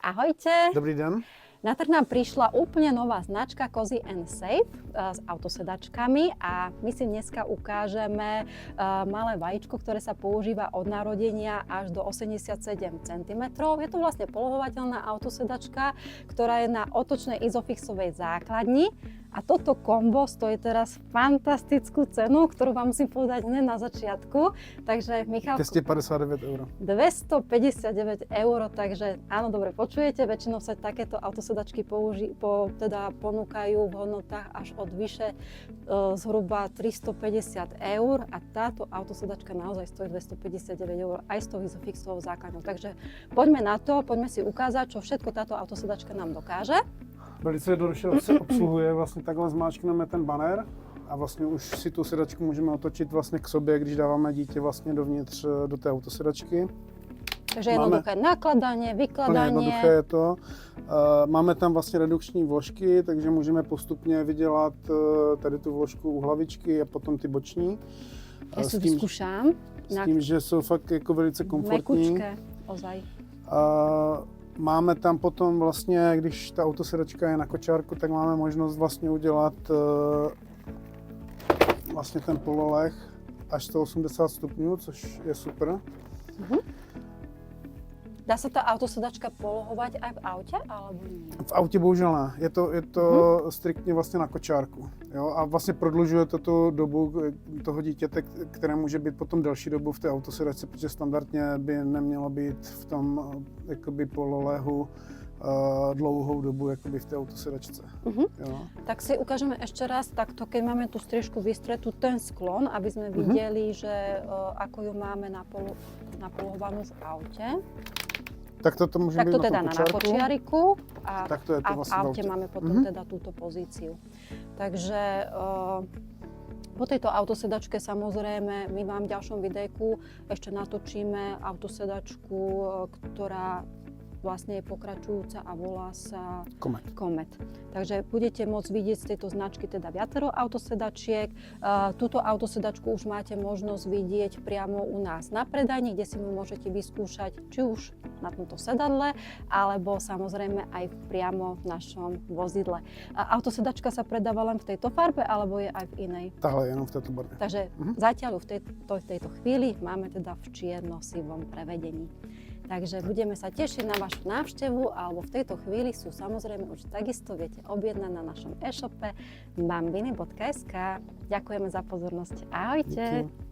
Ahojte. Dobrý den. Na trh nám prišla úplne nová značka Cozy & Safe s autosedačkami a my si dneska ukážeme malé vajíčko, ktoré sa používa od narodenia až do 87 cm. Je to vlastne polohovateľná autosedačka, ktorá je na otočnej izofixovej základni. A toto kombo stojí teraz fantastickú cenu, ktorú vám musím povedať hneď na začiatku. Takže Michalko... 259 €. 259 €, takže áno, dobre počujete, väčšinou sa takéto autosedačky ponúkajú v hodnotách až od vyše zhruba 350 € a táto autosedačka naozaj stojí 259 € aj s tou izofixovou základňou. Takže poďme na to, poďme si ukázať, čo všetko táto autosedačka nám dokáže. Velice jednoduše se obsluhuje, vlastně takhle zmáčkneme ten banner a vlastně už si tu sedačku můžeme otočit vlastně k sobě, když dáváme dítě vlastně dovnitř do té autosedačky. Takže jednoduché nakladanie, vykladanie. Jednoduché je to. Máme tam vlastně redukční vložky, takže můžeme postupně vydělat tady tu vložku u hlavičky a potom ty boční. Ja si vyskúšam. S tím, že jsou fakt jako velice komfortní. Mekučké, ozaj. Máme tam potom vlastně, když ta autosedačka je na kočárku, tak máme možnost vlastně udělat vlastně ten pololeh až 180 stupňů, což je super. Dá sa tá autosedačka polohovať aj v aute, alebo nie? V autě bohužel ne, je to striktně vlastně na kočárku. Jo? A vlastně prodlužuje to tu dobu toho dítěte, které může být potom delší dobu v té autosedačce, protože standardně by nemělo být v tom jakoby pololehu dlouhou dobu jakoby v té autosedačce. Jo? Tak si ukážeme ešte raz takto, keď máme tú striežku vystretú, ten sklon, aby sme videli, že ako ju máme napolohovanú v aute. Tak to může tak být to teda na kočiariku a tak to je to v vlastně aute máme potom teda túto pozíciu. Takže po tejto autosedačke samozrejme my vám v ďalšom videjku ešte natočíme autosedačku, ktorá vlastne je pokračujúca a volá sa Comet. Takže budete môcť vidieť z tejto značky teda viacero autosedačiek. Túto autosedačku už máte možnosť vidieť priamo u nás na predajni, kde si ju môžete vyskúšať či už na tomto sedadle, alebo samozrejme aj priamo v našom vozidle. Autosedačka sa predáva len v tejto farbe, alebo je aj v inej? Tahle, jenom v tejto barve. Takže zatiaľ v tejto chvíli máme teda v čierno-sivom prevedení. Takže budeme sa tešiť na vašu návštevu, alebo v tejto chvíli sú samozrejme už takisto viete objednať na našom e-shope bambiny.sk. Ďakujeme za pozornosť. Ahojte. Díky.